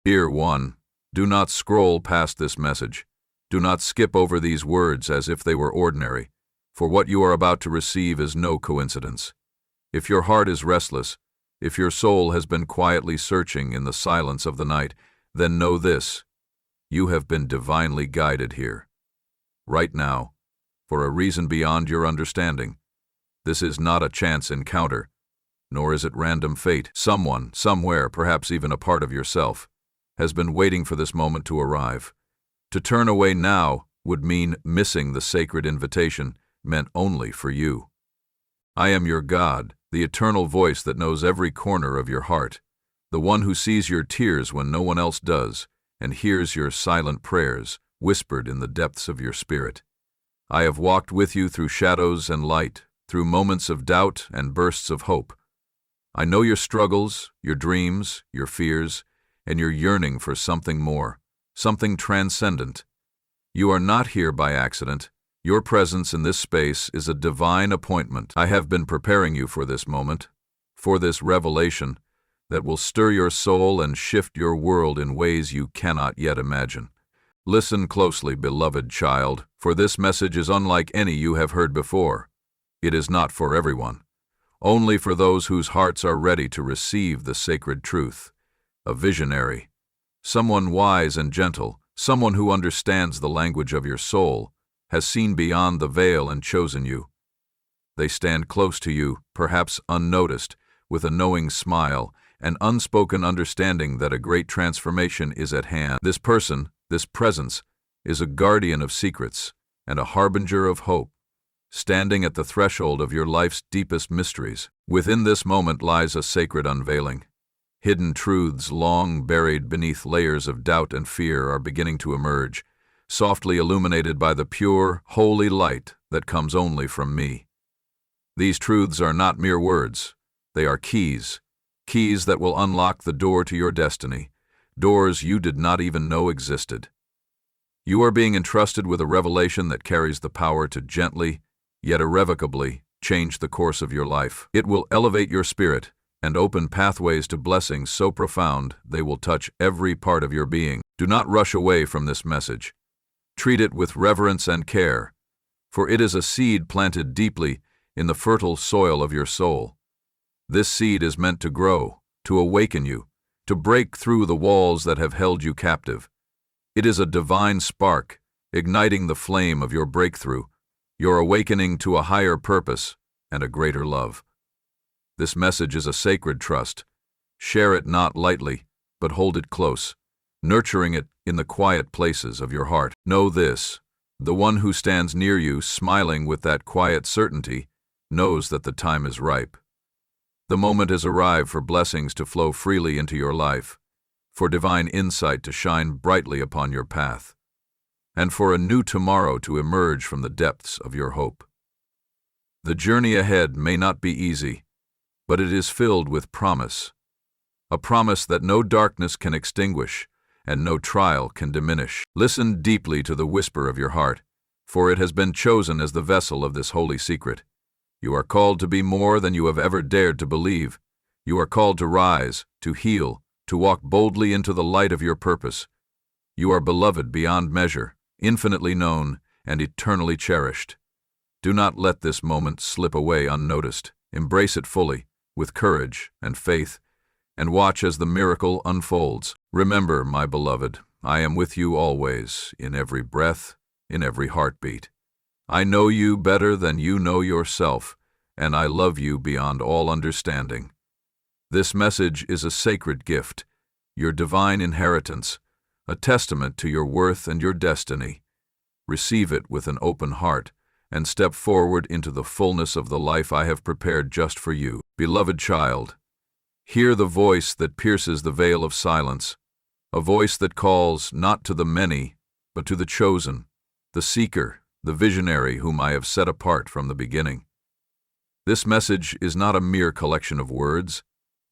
Here, 1. Do not scroll past this message. Do not skip over these words as if they were ordinary, for what you are about to receive is no coincidence. If your heart is restless, if your soul has been quietly searching in the silence of the night, then know this: you have been divinely guided here. Right now, for a reason beyond your understanding. This is not a chance encounter, nor is it random fate. Someone, somewhere, perhaps even a part of yourself, has been waiting for this moment to arrive. To turn away now would mean missing the sacred invitation meant only for you. I am your God, the eternal voice that knows every corner of your heart, the one who sees your tears when no one else does, and hears your silent prayers whispered in the depths of your spirit. I have walked with you through shadows and light, through moments of doubt and bursts of hope. I know your struggles, your dreams, your fears, and your yearning for something more, something transcendent. You are not here by accident. Your presence in this space is a divine appointment. I have been preparing you for this moment, for this revelation that will stir your soul and shift your world in ways you cannot yet imagine. Listen closely, beloved child, for this message is unlike any you have heard before. It is not for everyone, only for those whose hearts are ready to receive the sacred truth. A visionary, someone wise and gentle, someone who understands the language of your soul, has seen beyond the veil and chosen you. They stand close to you, perhaps unnoticed, with a knowing smile, an unspoken understanding that a great transformation is at hand. This person, this presence, is a guardian of secrets and a harbinger of hope, standing at the threshold of your life's deepest mysteries. Within this moment lies a sacred unveiling. Hidden truths long buried beneath layers of doubt and fear are beginning to emerge, softly illuminated by the pure, holy light that comes only from me. These truths are not mere words. They are keys, keys that will unlock the door to your destiny, doors you did not even know existed. You are being entrusted with a revelation that carries the power to gently, yet irrevocably, change the course of your life. It will elevate your spirit and open pathways to blessings so profound they will touch every part of your being. Do not rush away from this message. Treat it with reverence and care, for it is a seed planted deeply in the fertile soil of your soul. This seed is meant to grow, to awaken you, to break through the walls that have held you captive. It is a divine spark, igniting the flame of your breakthrough, your awakening to a higher purpose and a greater love. This message is a sacred trust. Share it not lightly, but hold it close, nurturing it in the quiet places of your heart. Know this: the one who stands near you, smiling with that quiet certainty, knows that the time is ripe. The moment has arrived for blessings to flow freely into your life, for divine insight to shine brightly upon your path, and for a new tomorrow to emerge from the depths of your hope. The journey ahead may not be easy, but it is filled with promise, a promise that no darkness can extinguish and no trial can diminish. Listen deeply to the whisper of your heart, for it has been chosen as the vessel of this holy secret. You are called to be more than you have ever dared to believe. You are called to rise, to heal, to walk boldly into the light of your purpose. You are beloved beyond measure, infinitely known, and eternally cherished. Do not let this moment slip away unnoticed. Embrace it fully, with courage and faith, and watch as the miracle unfolds. Remember, my beloved, I am with you always, in every breath, in every heartbeat. I know you better than you know yourself, and I love you beyond all understanding. This message is a sacred gift, your divine inheritance, a testament to your worth and your destiny. Receive it with an open heart, and step forward into the fullness of the life I have prepared just for you. Beloved child, hear the voice that pierces the veil of silence, a voice that calls not to the many, but to the chosen, the seeker, the visionary whom I have set apart from the beginning. This message is not a mere collection of words.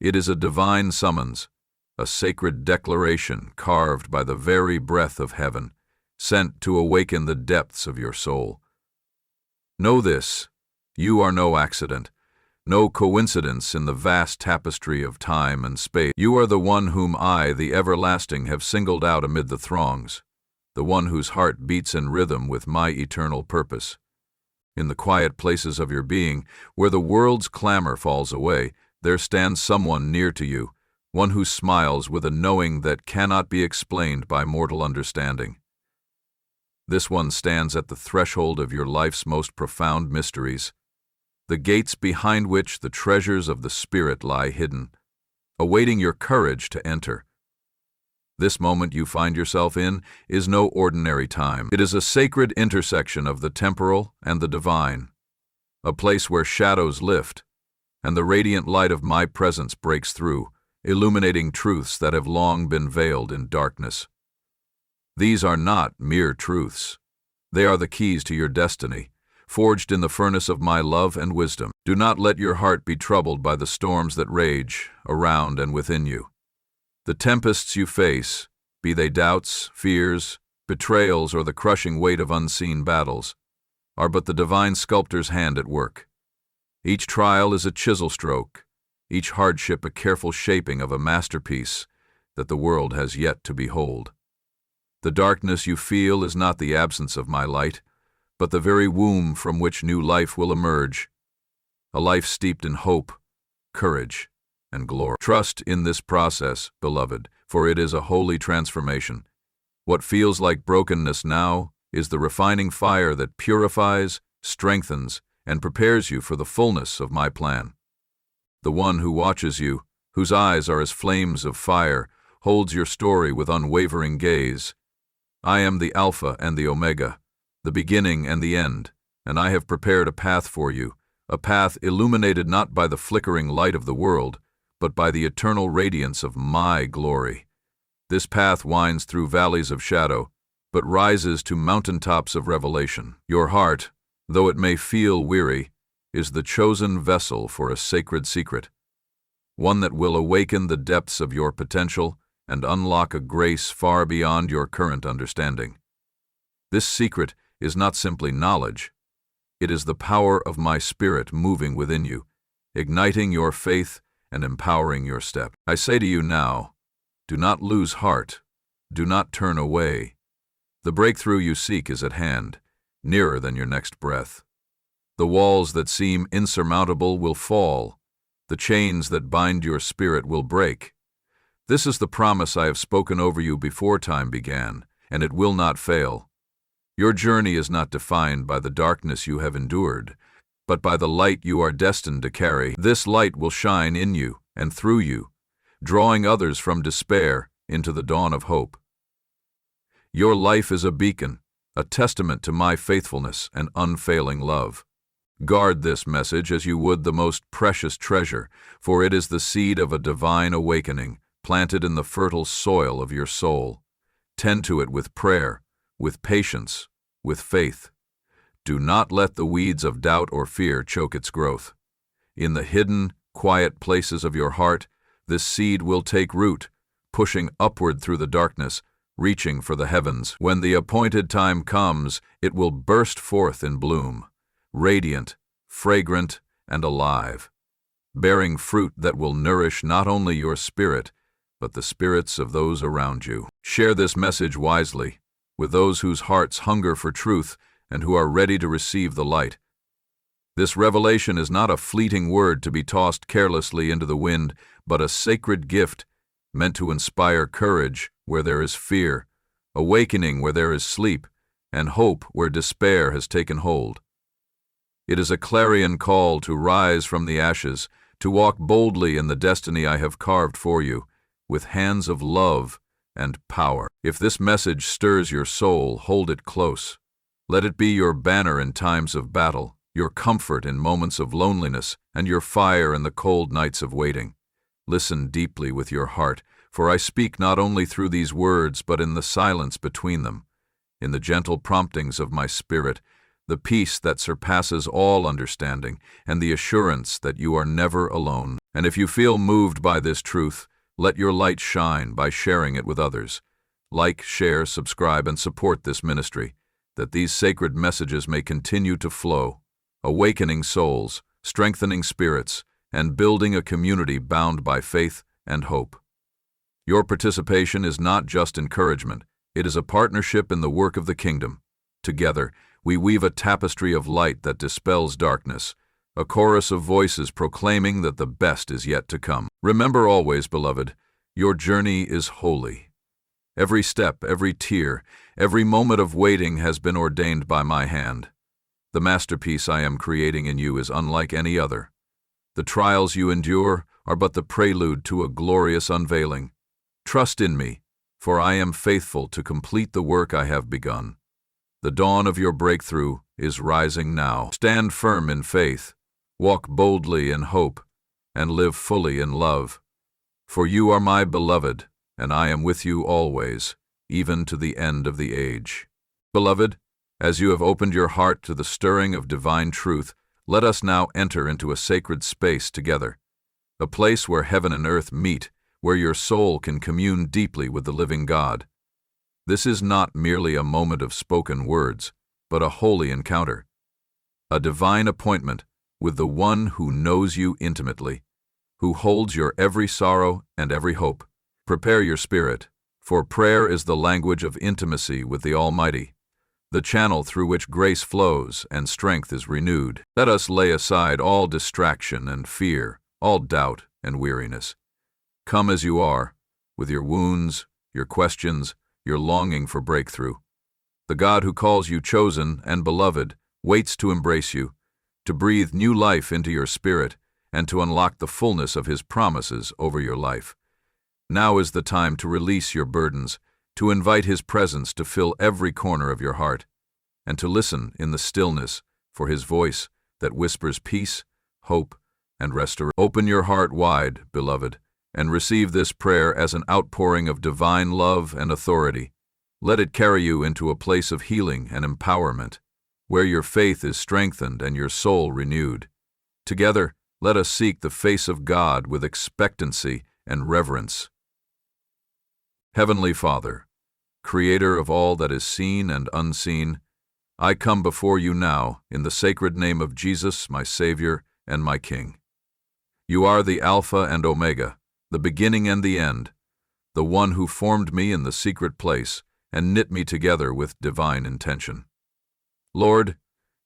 It is a divine summons, a sacred declaration carved by the very breath of heaven, sent to awaken the depths of your soul. Know this: you are no accident, no coincidence in the vast tapestry of time and space. You are the one whom I, the everlasting, have singled out amid the throngs, the one whose heart beats in rhythm with my eternal purpose. In the quiet places of your being, where the world's clamor falls away, there stands someone near to you, one who smiles with a knowing that cannot be explained by mortal understanding. This one stands at the threshold of your life's most profound mysteries, the gates behind which the treasures of the Spirit lie hidden, awaiting your courage to enter. This moment you find yourself in is no ordinary time. It is a sacred intersection of the temporal and the divine, a place where shadows lift, and the radiant light of my presence breaks through, illuminating truths that have long been veiled in darkness. These are not mere truths. They are the keys to your destiny, forged in the furnace of my love and wisdom. Do not let your heart be troubled by the storms that rage around and within you. The tempests you face, be they doubts, fears, betrayals, or the crushing weight of unseen battles, are but the divine sculptor's hand at work. Each trial is a chisel stroke, each hardship a careful shaping of a masterpiece that the world has yet to behold. The darkness you feel is not the absence of my light, but the very womb from which new life will emerge, a life steeped in hope, courage, and glory. Trust in this process, beloved, for it is a holy transformation. What feels like brokenness now is the refining fire that purifies, strengthens, and prepares you for the fullness of my plan. The one who watches you, whose eyes are as flames of fire, holds your story with unwavering gaze. I am the Alpha and the Omega, the beginning and the end, and I have prepared a path for you, a path illuminated not by the flickering light of the world, but by the eternal radiance of my glory. This path winds through valleys of shadow, but rises to mountaintops of revelation. Your heart, though it may feel weary, is the chosen vessel for a sacred secret, one that will awaken the depths of your potential and unlock a grace far beyond your current understanding. This secret is not simply knowledge. It is the power of my Spirit moving within you, igniting your faith and empowering your step. I say to you now, do not lose heart. Do not turn away. The breakthrough you seek is at hand, nearer than your next breath. The walls that seem insurmountable will fall. The chains that bind your spirit will break. This is the promise I have spoken over you before time began, and it will not fail. Your journey is not defined by the darkness you have endured, but by the light you are destined to carry. This light will shine in you and through you, drawing others from despair into the dawn of hope. Your life is a beacon, a testament to my faithfulness and unfailing love. Guard this message as you would the most precious treasure, for it is the seed of a divine awakening, planted in the fertile soil of your soul. Tend to it with prayer, with patience, with faith. Do not let the weeds of doubt or fear choke its growth. In the hidden, quiet places of your heart, this seed will take root, pushing upward through the darkness, reaching for the heavens. When the appointed time comes, it will burst forth in bloom, radiant, fragrant, and alive, bearing fruit that will nourish not only your spirit, but the spirits of those around you. Share this message wisely, with those whose hearts hunger for truth and who are ready to receive the light. This revelation is not a fleeting word to be tossed carelessly into the wind, but a sacred gift meant to inspire courage where there is fear, awakening where there is sleep, and hope where despair has taken hold. It is a clarion call to rise from the ashes, to walk boldly in the destiny I have carved for you, with hands of love and power. If this message stirs your soul, hold it close. Let it be your banner in times of battle, your comfort in moments of loneliness, and your fire in the cold nights of waiting. Listen deeply with your heart, for I speak not only through these words, but in the silence between them, in the gentle promptings of my spirit, the peace that surpasses all understanding, and the assurance that you are never alone. And if you feel moved by this truth, let your light shine by sharing it with others. Like, share, subscribe, and support this ministry, that these sacred messages may continue to flow, awakening souls, strengthening spirits, and building a community bound by faith and hope. Your participation is not just encouragement, it is a partnership in the work of the kingdom. Together, we weave a tapestry of light that dispels darkness, a chorus of voices proclaiming that the best is yet to come. Remember always, beloved, your journey is holy. Every step, every tear, every moment of waiting has been ordained by my hand. The masterpiece I am creating in you is unlike any other. The trials you endure are but the prelude to a glorious unveiling. Trust in me, for I am faithful to complete the work I have begun. The dawn of your breakthrough is rising now. Stand firm in faith, walk boldly in hope, and live fully in love. For you are my beloved, and I am with you always, even to the end of the age. Beloved, as you have opened your heart to the stirring of divine truth, let us now enter into a sacred space together, a place where heaven and earth meet, where your soul can commune deeply with the living God. This is not merely a moment of spoken words, but a holy encounter, a divine appointment with the one who knows you intimately, who holds your every sorrow and every hope. Prepare your spirit, for prayer is the language of intimacy with the Almighty, the channel through which grace flows and strength is renewed. Let us lay aside all distraction and fear, all doubt and weariness. Come as you are, with your wounds, your questions, your longing for breakthrough. The God who calls you chosen and beloved waits to embrace you, to breathe new life into your spirit, and to unlock the fullness of His promises over your life. Now is the time to release your burdens, to invite His presence to fill every corner of your heart, and to listen in the stillness for His voice that whispers peace, hope, and restoration. Open your heart wide, beloved, and receive this prayer as an outpouring of divine love and authority. Let it carry you into a place of healing and empowerment, where your faith is strengthened and your soul renewed. Together, let us seek the face of God with expectancy and reverence. Heavenly Father, Creator of all that is seen and unseen, I come before you now in the sacred name of Jesus, my Savior and my King. You are the Alpha and Omega, the beginning and the end, the one who formed me in the secret place and knit me together with divine intention. Lord,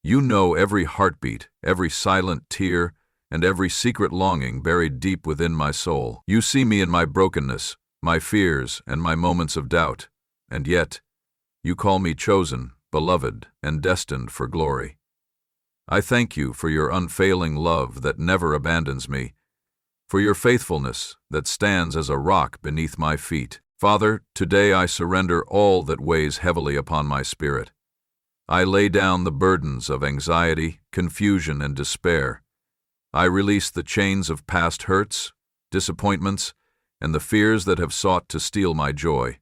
you know every heartbeat, every silent tear, and every secret longing buried deep within my soul. You see me in my brokenness, my fears, and my moments of doubt, and yet you call me chosen, beloved, and destined for glory. I thank you for your unfailing love that never abandons me, for your faithfulness that stands as a rock beneath my feet. Father, today I surrender all that weighs heavily upon my spirit. I lay down the burdens of anxiety, confusion, and despair. I release the chains of past hurts, disappointments, and the fears that have sought to steal my joy.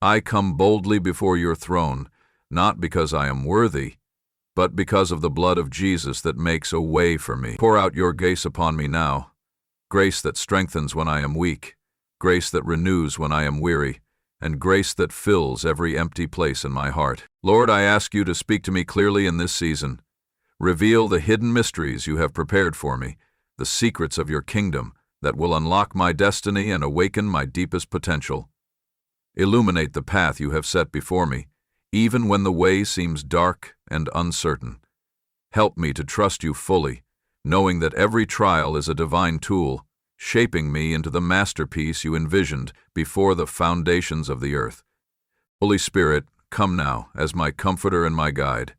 I come boldly before your throne, not because I am worthy, but because of the blood of Jesus that makes a way for me. Pour out your grace upon me now, grace that strengthens when I am weak, grace that renews when I am weary, and grace that fills every empty place in my heart. Lord, I ask you to speak to me clearly in this season. Reveal the hidden mysteries you have prepared for me, the secrets of your kingdom that will unlock my destiny and awaken my deepest potential. Illuminate the path you have set before me, even when the way seems dark and uncertain. Help me to trust you fully, knowing that every trial is a divine tool, shaping me into the masterpiece you envisioned before the foundations of the earth. Holy Spirit, come now as my comforter and my guide.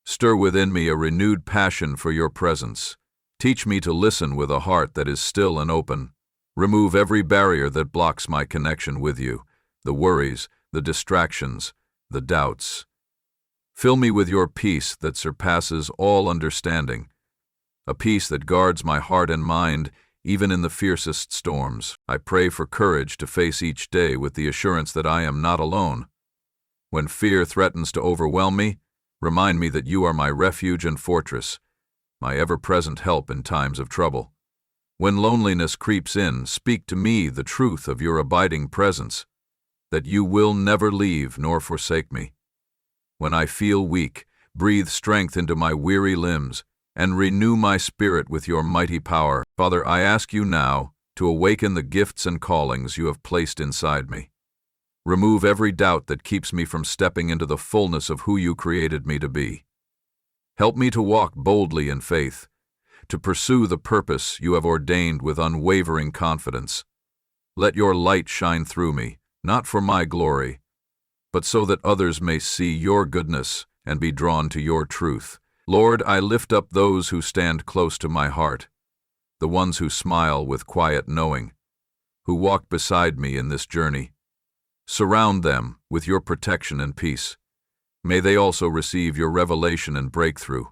Stir within me a renewed passion for your presence. Teach me to listen with a heart that is still and open. Remove every barrier that blocks my connection with you, the worries, the distractions, the doubts. Fill me with your peace that surpasses all understanding, a peace that guards my heart and mind even in the fiercest storms. I pray for courage to face each day with the assurance that I am not alone. When fear threatens to overwhelm me, remind me that you are my refuge and fortress, my ever-present help in times of trouble. When loneliness creeps in, speak to me the truth of your abiding presence, that you will never leave nor forsake me. When I feel weak, breathe strength into my weary limbs, and renew my spirit with your mighty power. Father, I ask you now to awaken the gifts and callings you have placed inside me. Remove every doubt that keeps me from stepping into the fullness of who you created me to be. Help me to walk boldly in faith, to pursue the purpose you have ordained with unwavering confidence. Let your light shine through me, not for my glory, but so that others may see your goodness and be drawn to your truth. Lord, I lift up those who stand close to my heart, the ones who smile with quiet knowing, who walk beside me in this journey. Surround them with your protection and peace. May they also receive your revelation and breakthrough.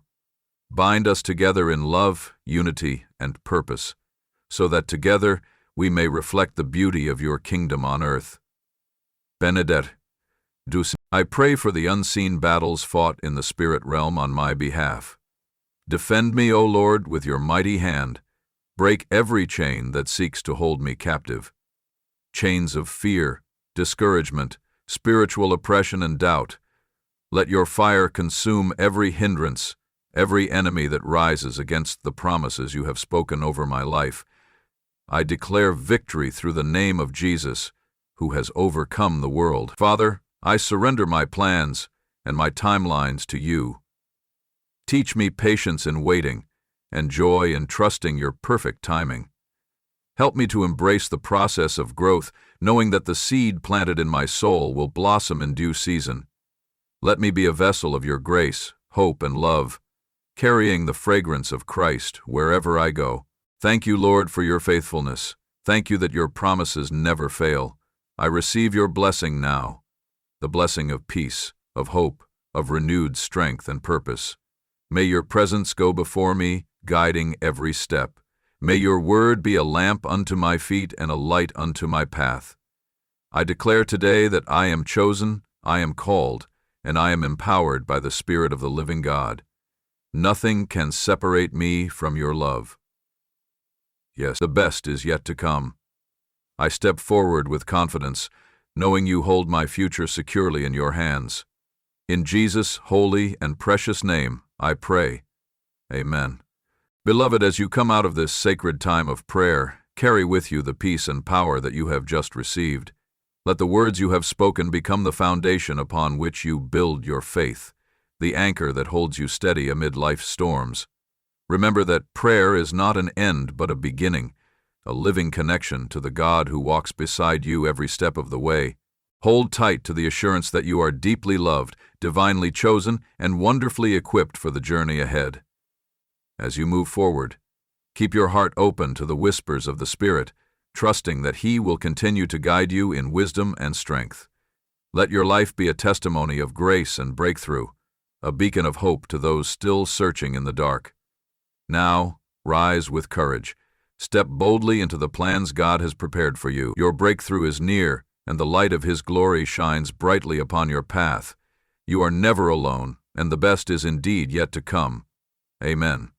Bind us together in love, unity, and purpose, so that together we may reflect the beauty of your kingdom on earth. Benedet, Deus. I pray for the unseen battles fought in the spirit realm on my behalf. Defend me, O Lord, with your mighty hand. Break every chain that seeks to hold me captive. Chains of fear, discouragement, spiritual oppression, and doubt. Let your fire consume every hindrance, every enemy that rises against the promises you have spoken over my life. I declare victory through the name of Jesus, who has overcome the world. Father, I surrender my plans and my timelines to you. Teach me patience in waiting and joy in trusting your perfect timing. Help me to embrace the process of growth, knowing that the seed planted in my soul will blossom in due season. Let me be a vessel of your grace, hope, and love, carrying the fragrance of Christ wherever I go. Thank you, Lord, for your faithfulness. Thank you that your promises never fail. I receive your blessing now, the blessing of peace, of hope, of renewed strength and purpose. May your presence go before me, guiding every step. May your word be a lamp unto my feet and a light unto my path. I declare today that I am chosen, I am called, and I am empowered by the Spirit of the living God. Nothing can separate me from your love. Yes, the best is yet to come. I step forward with confidence, knowing you hold my future securely in your hands. In Jesus' holy and precious name, I pray. Amen. Beloved, as you come out of this sacred time of prayer, carry with you the peace and power that you have just received. Let the words you have spoken become the foundation upon which you build your faith, the anchor that holds you steady amid life's storms. Remember that prayer is not an end but a beginning, a living connection to the God who walks beside you every step of the way. Hold tight to the assurance that you are deeply loved, divinely chosen, and wonderfully equipped for the journey ahead. As you move forward, keep your heart open to the whispers of the Spirit, trusting that He will continue to guide you in wisdom and strength. Let your life be a testimony of grace and breakthrough, a beacon of hope to those still searching in the dark. Now, rise with courage. Step boldly into the plans God has prepared for you. Your breakthrough is near, and the light of His glory shines brightly upon your path. You are never alone, and the best is indeed yet to come. Amen.